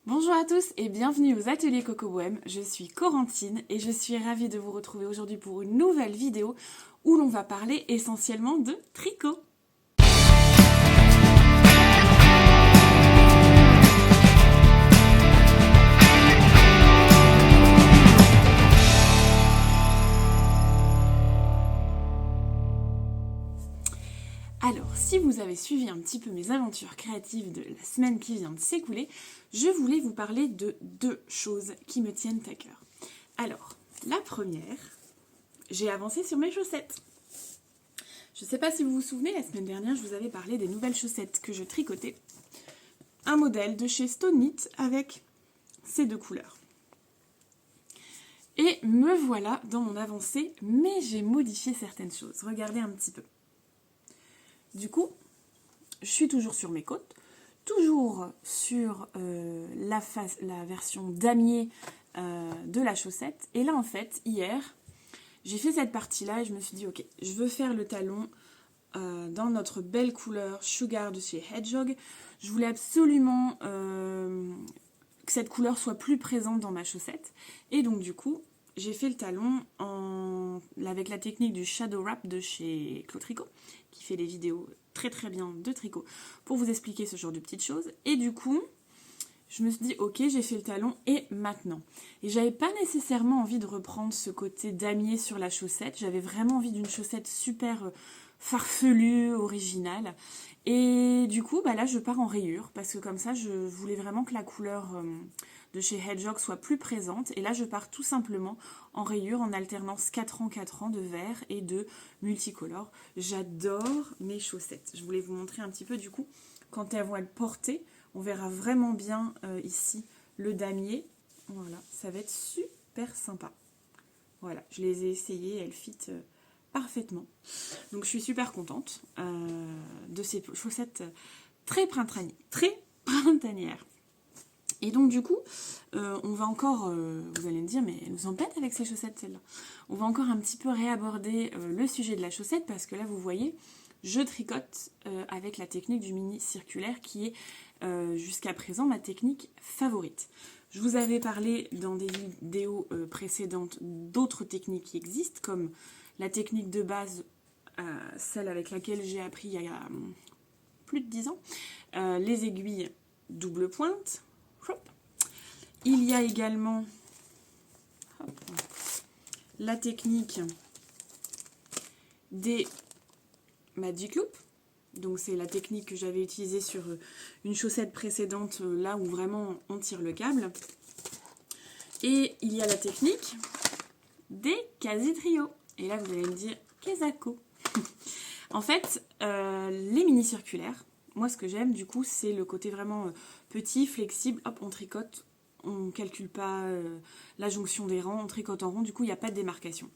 Bonjour à tous et bienvenue aux ateliers Coco Bohème, je suis Corentine et je suis ravie de vous retrouver aujourd'hui pour une nouvelle vidéo où l'on va parler essentiellement de tricot. Alors, si vous avez suivi un petit peu mes aventures créatives de la semaine qui vient de s'écouler, je voulais vous parler de deux choses qui me tiennent à cœur. Alors, la première, j'ai avancé sur mes chaussettes. Je ne sais pas si vous vous souvenez, la semaine dernière, je vous avais parlé des nouvelles chaussettes que je tricotais. Un modèle de chez Stone Knit avec ces deux couleurs. Et me voilà dans mon avancée, mais j'ai modifié certaines choses. Regardez un petit peu. Du coup, je suis toujours sur mes côtes, toujours sur la version damier de la chaussette. Et là, en fait, hier, j'ai fait cette partie-là et je me suis dit, ok, je veux faire le talon dans notre belle couleur Sugar de chez Hedgehog. Je voulais absolument que cette couleur soit plus présente dans ma chaussette. Et donc, du coup, j'ai fait le talon avec la technique du Shadow Wrap de chez Claude Tricot, qui fait des vidéos très très bien de tricot pour vous expliquer ce genre de petites choses. Et du coup, je me suis dit, ok, j'ai fait le talon, et maintenant? Et j'avais pas nécessairement envie de reprendre ce côté damier sur la chaussette, j'avais vraiment envie d'une chaussette super farfelue, originale. Et du coup, bah là, je pars en rayure, parce que comme ça, je voulais vraiment que la couleur de chez Hedgehog soit plus présente. Et là, je pars tout simplement en rayure, en alternance 4 ans, 4 ans de vert et de multicolore. J'adore mes chaussettes. Je voulais vous montrer un petit peu, du coup, quand elles vont être portées, on verra vraiment bien ici le damier. Voilà, ça va être super sympa. Voilà, je les ai essayées, elles fit parfaitement. Donc je suis super contente de ces chaussettes très printanières. Et donc du coup, on va encore, vous allez me dire, mais elle nous embête avec ces chaussettes celle-là. On va encore un petit peu réaborder le sujet de la chaussette parce que là vous voyez, je tricote avec la technique du mini circulaire qui est jusqu'à présent ma technique favorite. Je vous avais parlé dans des vidéos précédentes d'autres techniques qui existent, comme la technique de base, celle avec laquelle j'ai appris il y a plus de 10 ans, les aiguilles double pointe. Hop. Il y a également la technique des Magic Loop. Donc c'est la technique que j'avais utilisée sur une chaussette précédente, là où vraiment on tire le câble. Et il y a la technique des quasi-trios. Et là vous allez me dire, Kesako. En fait, les mini-circulaires, moi ce que j'aime du coup c'est le côté vraiment petit, flexible, hop on tricote, on ne calcule pas la jonction des rangs, on tricote en rond, du coup il n'y a pas de démarcation.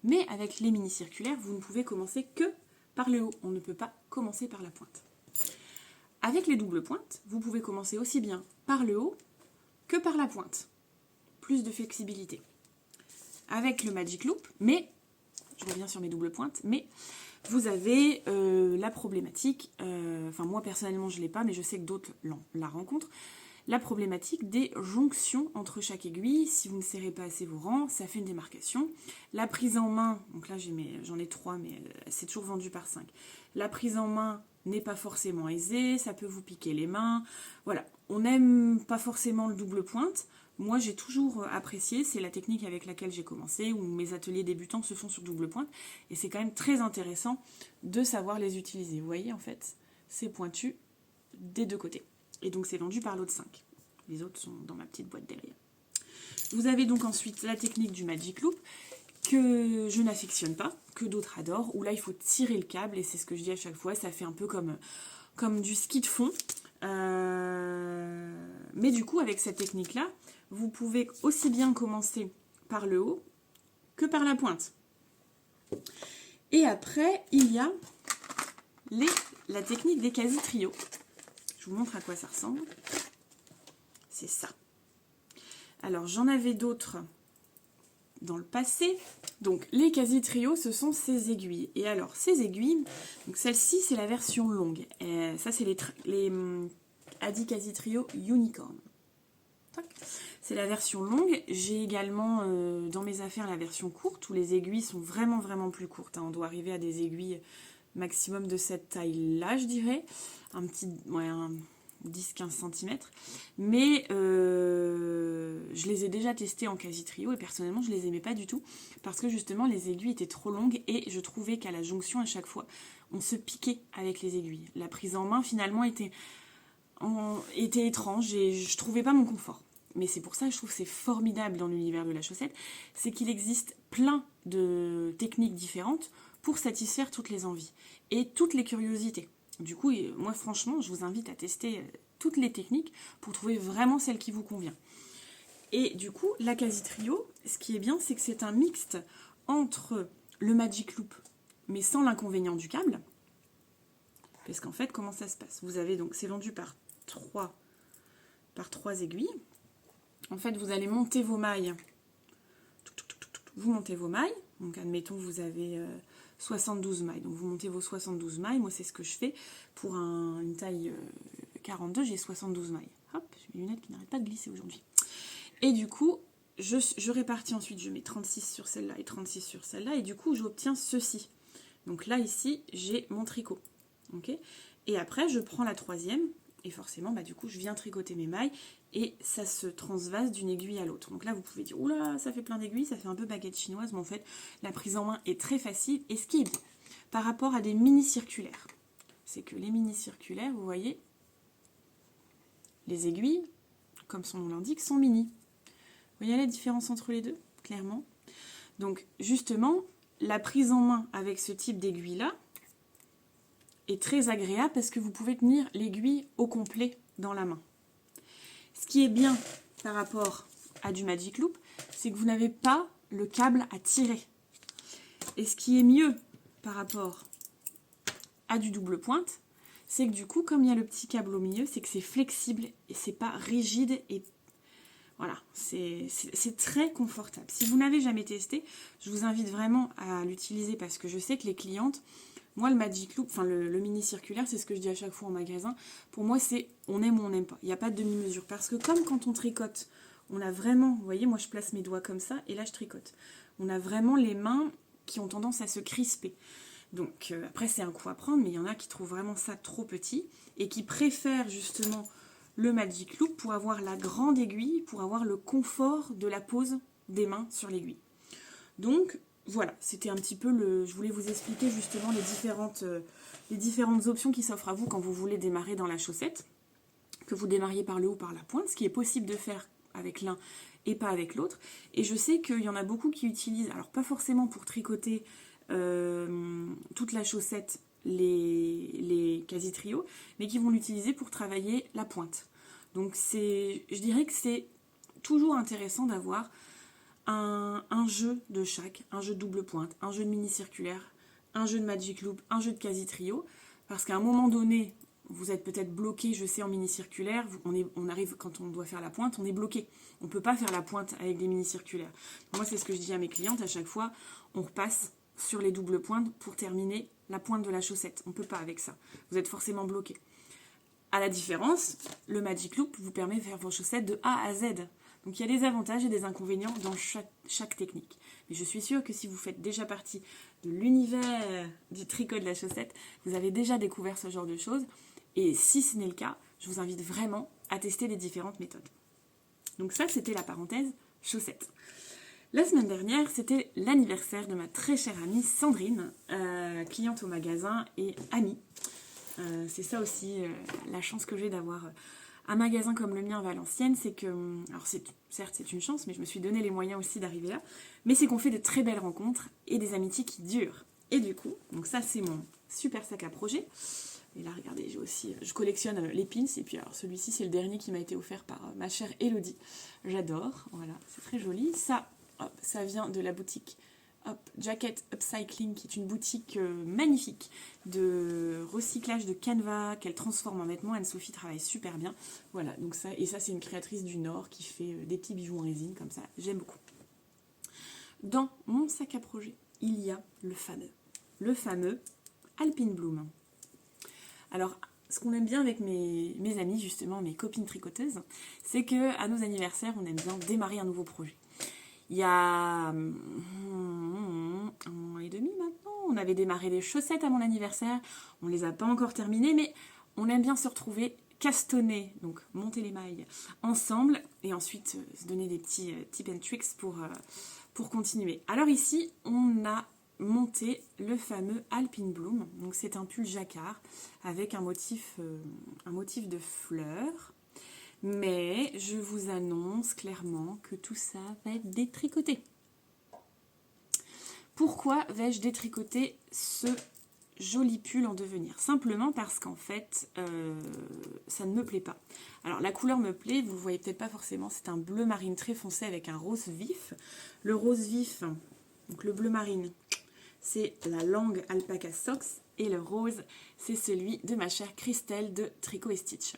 Mais avec les mini-circulaires, vous ne pouvez commencer que par le haut, on ne peut pas commencer par la pointe. Avec les doubles pointes, vous pouvez commencer aussi bien par le haut que par la pointe. Plus de flexibilité. Avec le Magic Loop, mais, je reviens sur mes doubles pointes, mais vous avez la problématique, enfin moi personnellement je ne l'ai pas, mais je sais que d'autres la rencontrent, la problématique des jonctions entre chaque aiguille. Si vous ne serrez pas assez vos rangs, ça fait une démarcation. La prise en main, donc là j'en ai 3, mais c'est toujours vendu par 5. La prise en main n'est pas forcément aisée, ça peut vous piquer les mains. Voilà, on n'aime pas forcément le double pointe. Moi j'ai toujours apprécié, c'est la technique avec laquelle j'ai commencé, où mes ateliers débutants se font sur double pointe. Et c'est quand même très intéressant de savoir les utiliser. Vous voyez en fait, c'est pointu des deux côtés. Et donc c'est vendu par lot de 5. Les autres sont dans ma petite boîte derrière. Vous avez donc ensuite la technique du Magic Loop, que je n'affectionne pas, que d'autres adorent, où là il faut tirer le câble, et c'est ce que je dis à chaque fois, ça fait un peu comme du ski de fond. Mais du coup avec cette technique-là, vous pouvez aussi bien commencer par le haut que par la pointe. Et après, il y a la technique des quasi-trios. Je vous montre à quoi ça ressemble. C'est ça. Alors, j'en avais d'autres dans le passé. Donc, les quasi-trios, ce sont ces aiguilles. Et alors, ces aiguilles, donc celle-ci, c'est la version longue. Et ça, c'est les Adi Quasi-Trio Unicorn. C'est la version longue. J'ai également dans mes affaires la version courte où les aiguilles sont vraiment vraiment plus courtes. On doit arriver à des aiguilles maximum de cette taille-là, je dirais. Un petit, ouais, un 10-15 cm. Mais je les ai déjà testées en quasi-trio et personnellement, je les aimais pas du tout parce que justement, les aiguilles étaient trop longues et je trouvais qu'à la jonction, à chaque fois, on se piquait avec les aiguilles. La prise en main, finalement, était étrange et je trouvais pas mon confort. Mais c'est pour ça que je trouve que c'est formidable dans l'univers de la chaussette, c'est qu'il existe plein de techniques différentes pour satisfaire toutes les envies et toutes les curiosités. Du coup, moi franchement, je vous invite à tester toutes les techniques pour trouver vraiment celle qui vous convient. Et du coup, la quasi-trio, ce qui est bien, c'est que c'est un mixte entre le Magic Loop, mais sans l'inconvénient du câble. Parce qu'en fait, comment ça se passe? Vous avez donc, c'est vendu par trois aiguilles. En fait, vous allez monter vos mailles. Vous montez vos mailles. Donc, admettons, vous avez 72 mailles. Donc, vous montez vos 72 mailles. Moi, c'est ce que je fais pour une taille 42. J'ai 72 mailles. Hop, j'ai mes lunettes qui n'arrêtent pas de glisser aujourd'hui. Et du coup, je répartis ensuite. Je mets 36 sur celle-là et 36 sur celle-là. Et du coup, j'obtiens ceci. Donc là, ici, j'ai mon tricot. Okay, et après, je prends la troisième. Et forcément, du coup, je viens tricoter mes mailles et ça se transvase d'une aiguille à l'autre. Donc là, vous pouvez dire, oula, ça fait plein d'aiguilles, ça fait un peu baguette chinoise, mais en fait, la prise en main est très facile. Et ce qui est bien par rapport à des mini-circulaires, c'est que les mini-circulaires, vous voyez, les aiguilles, comme son nom l'indique, sont mini. Vous voyez la différence entre les deux, clairement. Donc, justement, la prise en main avec ce type d'aiguille-là, est très agréable parce que vous pouvez tenir l'aiguille au complet dans la main. Ce qui est bien par rapport à du Magic Loop, c'est que vous n'avez pas le câble à tirer. Et ce qui est mieux par rapport à du double pointe, c'est que du coup, comme il y a le petit câble au milieu, c'est que c'est flexible et c'est pas rigide et voilà, c'est très confortable. Si vous n'avez jamais testé, je vous invite vraiment à l'utiliser parce que je sais que les clientes, moi, le Magic Loop, enfin le mini circulaire, c'est ce que je dis à chaque fois en magasin. Pour moi, c'est on aime ou on n'aime pas. Il n'y a pas de demi-mesure. Parce que comme quand on tricote, on a vraiment, vous voyez, moi je place mes doigts comme ça et là je tricote. On a vraiment les mains qui ont tendance à se crisper. Donc après, c'est un coup à prendre, mais il y en a qui trouvent vraiment ça trop petit et qui préfèrent justement le Magic Loop pour avoir la grande aiguille, pour avoir le confort de la pose des mains sur l'aiguille. Donc, voilà, c'était un petit peu je voulais vous expliquer justement les différentes options qui s'offrent à vous quand vous voulez démarrer dans la chaussette, que vous démarriez par le haut ou par la pointe, ce qui est possible de faire avec l'un et pas avec l'autre. Et je sais qu'il y en a beaucoup qui utilisent, alors pas forcément pour tricoter toute la chaussette, les quasi-trios, mais qui vont l'utiliser pour travailler la pointe. Donc je dirais que c'est toujours intéressant d'avoir un jeu de chaque, un jeu de double pointe, un jeu de mini-circulaire, un jeu de Magic Loop, un jeu de quasi-trio, parce qu'à un moment donné, vous êtes peut-être bloqué, je sais, en mini-circulaire, on arrive, quand on doit faire la pointe, on est bloqué. On ne peut pas faire la pointe avec des mini-circulaires. Moi, c'est ce que je dis à mes clientes, à chaque fois, on repasse sur les doubles pointes pour terminer la pointe de la chaussette. On ne peut pas avec ça. Vous êtes forcément bloqué. À la différence, le Magic Loop vous permet de faire vos chaussettes de A à Z. Donc il y a des avantages et des inconvénients dans chaque technique. Mais je suis sûre que si vous faites déjà partie de l'univers du tricot de la chaussette, vous avez déjà découvert ce genre de choses. Et si ce n'est le cas, je vous invite vraiment à tester les différentes méthodes. Donc ça, c'était la parenthèse chaussette. La semaine dernière, c'était l'anniversaire de ma très chère amie Sandrine, cliente au magasin et amie. C'est ça aussi la chance que j'ai d'avoir un magasin comme le mien à Valenciennes, c'est que, alors certes c'est une chance, mais je me suis donné les moyens aussi d'arriver là, mais c'est qu'on fait de très belles rencontres et des amitiés qui durent. Et du coup, donc ça c'est mon super sac à projet. Et là regardez, je collectionne les pins, et puis alors celui-ci c'est le dernier qui m'a été offert par ma chère Elodie. J'adore, voilà, c'est très joli. Ça, hop, ça vient de la boutique Jacket Upcycling, qui est une boutique magnifique de recyclage de canevas qu'elle transforme en vêtements. Anne-Sophie travaille super bien. Voilà, donc ça, et ça c'est une créatrice du Nord qui fait des petits bijoux en résine comme ça. J'aime beaucoup. Dans mon sac à projet, il y a le fameux Alpine Bloom. Alors, ce qu'on aime bien avec mes amis, justement, mes copines tricoteuses, c'est qu'à nos anniversaires, on aime bien démarrer un nouveau projet. Il y a 1 an et demi maintenant, on avait démarré les chaussettes à mon anniversaire. On ne les a pas encore terminées, mais on aime bien se retrouver, castonner, donc monter les mailles ensemble, et ensuite se donner des petits tips and tricks pour continuer. Alors ici, on a monter le fameux Alpine Bloom. Donc c'est un pull jacquard avec un motif de fleurs. Mais je vous annonce clairement que tout ça va être détricoté. Pourquoi vais-je détricoter ce joli pull en devenir? Simplement parce qu'en fait, ça ne me plaît pas. Alors la couleur me plaît, vous ne le voyez peut-être pas forcément, c'est un bleu marine très foncé avec un rose vif. Le rose vif, donc le bleu marine, c'est la langue Alpaca Socks, et le rose, c'est celui de ma chère Christelle de Tricot et Stitch.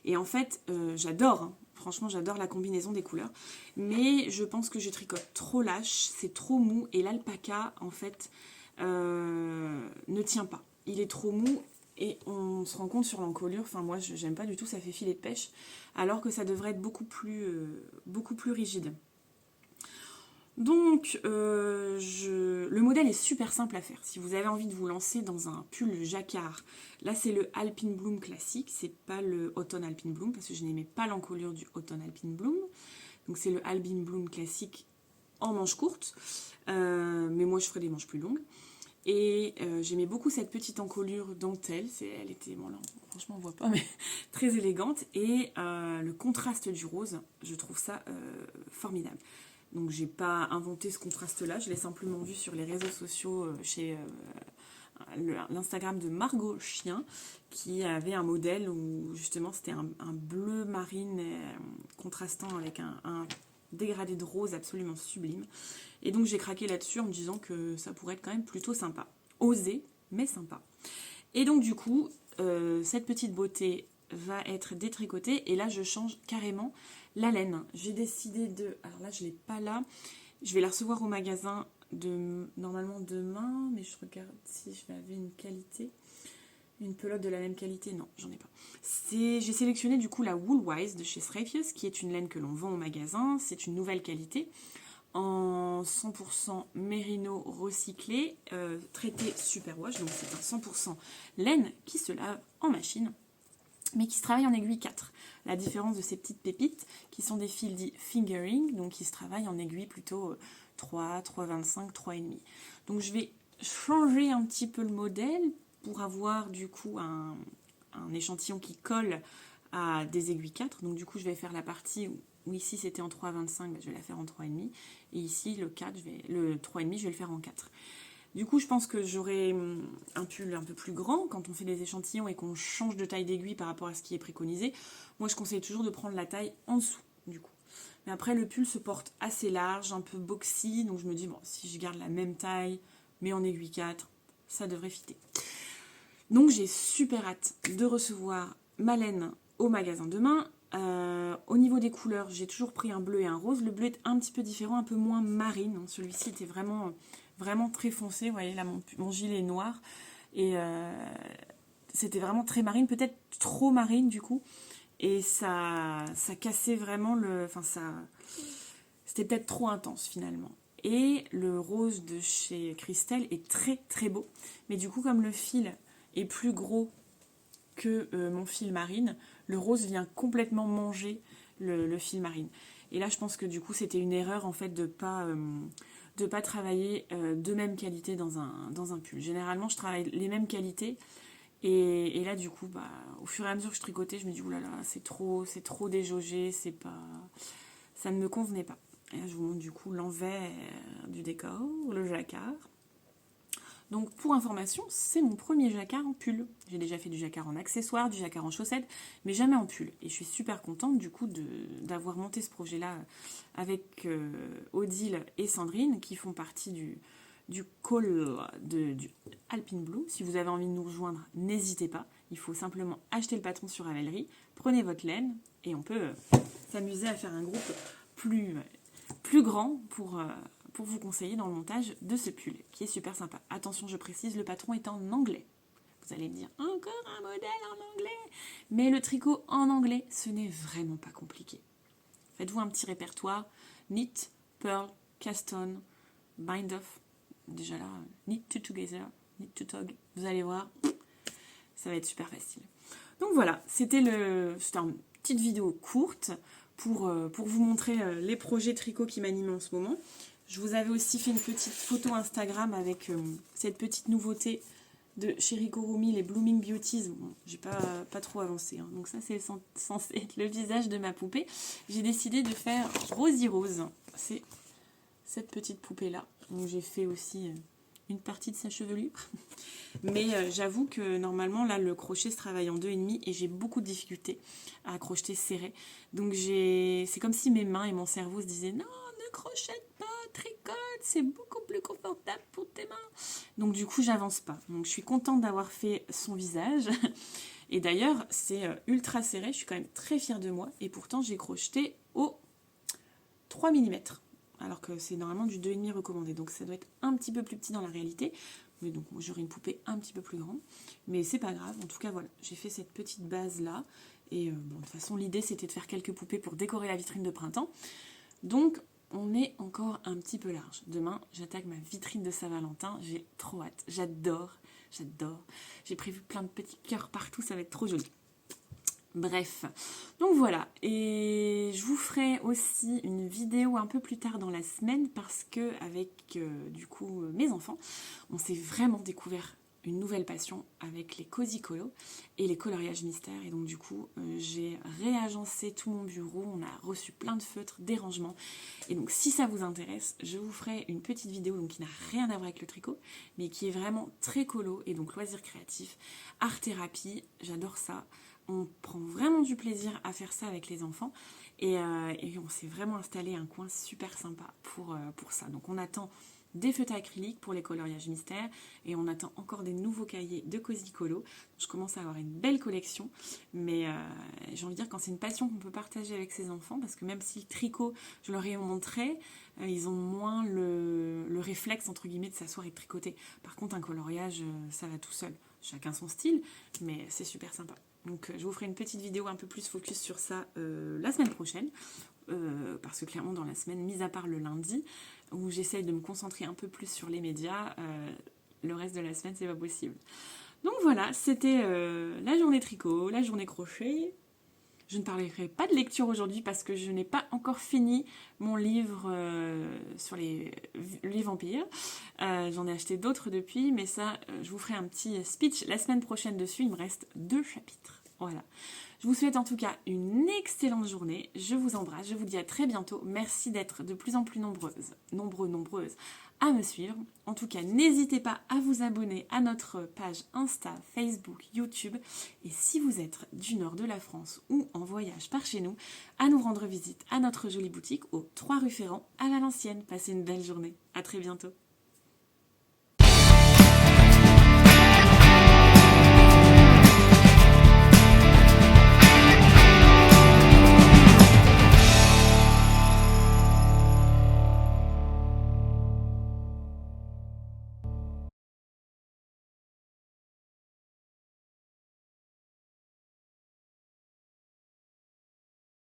Et en fait, j'adore, hein. Franchement j'adore la combinaison des couleurs, mais je pense que je tricote trop lâche, c'est trop mou, et l'alpaca en fait ne tient pas. Il est trop mou et on se rend compte sur l'encolure, enfin moi j'aime pas du tout, ça fait filet de pêche, alors que ça devrait être beaucoup plus rigide. Donc, le modèle est super simple à faire. Si vous avez envie de vous lancer dans un pull jacquard, là c'est le Alpine Bloom classique, c'est pas le Autumn Alpine Bloom, parce que je n'aimais pas l'encolure du Autumn Alpine Bloom. Donc c'est le Alpine Bloom classique en manches courtes, mais moi je ferai des manches plus longues. Et j'aimais beaucoup cette petite encolure dentelle, elle était, bon là, franchement on voit pas, mais très élégante. Et le contraste du rose, je trouve ça formidable. Donc j'ai pas inventé ce contraste-là, je l'ai simplement vu sur les réseaux sociaux chez l'Instagram de Margot Chien, qui avait un modèle où justement c'était un bleu marine contrastant avec un dégradé de rose absolument sublime. Et donc j'ai craqué là-dessus en me disant que ça pourrait être quand même plutôt sympa. Osé, mais sympa. Et donc du coup, cette petite beauté va être détricotée, et là je change carrément la laine. J'ai décidé de... Alors là je ne l'ai pas là, je vais la recevoir au magasin normalement demain, mais je regarde si j'avais une qualité, une pelote de la même qualité. Non, j'en ai pas. J'ai sélectionné du coup la Woolwise de chez Srafius, qui est une laine que l'on vend au magasin. C'est une nouvelle qualité en 100% mérino recyclé, traité superwash, donc c'est un 100% laine qui se lave en machine, mais qui se travaille en aiguille 4. La différence de ces petites pépites, qui sont des fils dits fingering, donc qui se travaillent en aiguille plutôt 3, 3,25, 3,5. Donc je vais changer un petit peu le modèle pour avoir du coup un échantillon qui colle à des aiguilles 4. Donc du coup je vais faire la partie où ici c'était en 3,25, je vais la faire en 3,5. Et ici le 3,5 je vais le faire en 4. Du coup, je pense que j'aurai un pull un peu plus grand quand on fait des échantillons et qu'on change de taille d'aiguille par rapport à ce qui est préconisé. Moi, je conseille toujours de prendre la taille en dessous, du coup. Mais après, le pull se porte assez large, un peu boxy, donc je me dis, bon, si je garde la même taille, mais en aiguille 4, ça devrait fitter. Donc, j'ai super hâte de recevoir ma laine au magasin demain. Au niveau des couleurs, j'ai toujours pris un bleu et un rose. Le bleu est un petit peu différent, un peu moins marine. Celui-ci était vraiment très foncé. Vous voyez là, mon gilet est noir. Et c'était vraiment très marine, peut-être trop marine du coup. Et ça cassait vraiment c'était peut-être trop intense finalement. Et le rose de chez Christelle est très très beau. Mais du coup, comme le fil est plus gros que mon fil marine, le rose vient complètement manger le fil marine. Et là, je pense que du coup, c'était une erreur en fait de pas travailler de même qualité dans un pull. Généralement, je travaille les mêmes qualités. Et là, du coup, au fur et à mesure que je tricotais, je me dis, oulala, c'est trop déjaugé, ça ne me convenait pas. Et là, je vous montre du coup l'envers du décor, le jacquard. Donc pour information, c'est mon premier jacquard en pull. J'ai déjà fait du jacquard en accessoire, du jacquard en chaussettes, mais jamais en pull. Et je suis super contente du coup d'avoir monté ce projet-là avec Odile et Sandrine, qui font partie du call du Alpine Blue. Si vous avez envie de nous rejoindre, n'hésitez pas. Il faut simplement acheter le patron sur Ravelry, prenez votre laine et on peut s'amuser à faire un groupe plus grand pour vous conseiller dans le montage de ce pull, qui est super sympa. Attention, je précise, le patron est en anglais. Vous allez me dire, encore un modèle en anglais. Mais le tricot en anglais, ce n'est vraiment pas compliqué. Faites-vous un petit répertoire. Knit, purl, cast on, bind off. Déjà là, knit two together, knit two tog. Vous allez voir, ça va être super facile. Donc voilà, c'était une petite vidéo courte pour vous montrer les projets tricot qui m'animent en ce moment. Je vous avais aussi fait une petite photo Instagram avec cette petite nouveauté de chez Rico Rumi, les Blooming Beauties. Bon, j'ai pas trop avancé, hein. Donc ça, c'est censé être le visage de ma poupée. J'ai décidé de faire Rosie Rose. C'est cette petite poupée-là. Donc j'ai fait aussi une partie de sa chevelure. Mais j'avoue que normalement, là, le crochet se travaille en 2,5 et j'ai beaucoup de difficultés à crocheter serré. Donc c'est comme si mes mains et mon cerveau se disaient « Non, ne crochette pas, tricote, c'est beaucoup plus confortable pour tes mains. » Donc du coup, j'avance pas. Donc je suis contente d'avoir fait son visage. Et d'ailleurs, c'est ultra serré. Je suis quand même très fière de moi. Et pourtant, j'ai crocheté au 3 mm. Alors que c'est normalement du 2,5 recommandé. Donc ça doit être un petit peu plus petit dans la réalité. Mais donc moi, j'aurais une poupée un petit peu plus grande. Mais c'est pas grave. En tout cas, voilà. J'ai fait cette petite base-là. Et bon, de toute façon, l'idée, c'était de faire quelques poupées pour décorer la vitrine de printemps. Donc, on est encore un petit peu large. Demain, j'attaque ma vitrine de Saint-Valentin. J'ai trop hâte. J'adore. J'ai prévu plein de petits cœurs partout. Ça va être trop joli. Bref, donc voilà, et je vous ferai aussi une vidéo un peu plus tard dans la semaine parce que avec du coup mes enfants, on s'est vraiment découvert une nouvelle passion avec les Cozy Colo et les coloriages mystères. Et donc du coup, j'ai réagencé tout mon bureau, on a reçu plein de feutres, des rangements. Et donc si ça vous intéresse, je vous ferai une petite vidéo donc, qui n'a rien à voir avec le tricot, mais qui est vraiment très colo, et donc loisirs créatifs, art-thérapie, j'adore ça. On prend vraiment du plaisir à faire ça avec les enfants et on s'est vraiment installé un coin super sympa pour ça. Donc on attend des feutres acryliques pour les coloriages mystères et on attend encore des nouveaux cahiers de Cozy Colo. Je commence à avoir une belle collection, mais j'ai envie de dire quand c'est une passion qu'on peut partager avec ses enfants, parce que même si le tricot, je leur ai montré, ils ont moins le réflexe entre guillemets de s'asseoir et de tricoter. Par contre un coloriage, ça va tout seul. Chacun son style, mais c'est super sympa. Donc je vous ferai une petite vidéo un peu plus focus sur ça la semaine prochaine. Parce que clairement dans la semaine, mis à part le lundi, où j'essaye de me concentrer un peu plus sur les médias, le reste de la semaine c'est pas possible. Donc voilà, c'était la journée tricot, la journée crochet. Je ne parlerai pas de lecture aujourd'hui parce que je n'ai pas encore fini mon livre sur les vampires. J'en ai acheté d'autres depuis, mais ça, je vous ferai un petit speech la semaine prochaine dessus. Il me reste 2 chapitres. Voilà. Je vous souhaite en tout cas une excellente journée. Je vous embrasse. Je vous dis à très bientôt. Merci d'être de plus en plus nombreuses à me suivre. En tout cas, n'hésitez pas à vous abonner à notre page Insta, Facebook, YouTube. Et si vous êtes du nord de la France ou en voyage par chez nous, à nous rendre visite à notre jolie boutique aux 3 rue Ferrand à Valenciennes. Passez une belle journée. À très bientôt.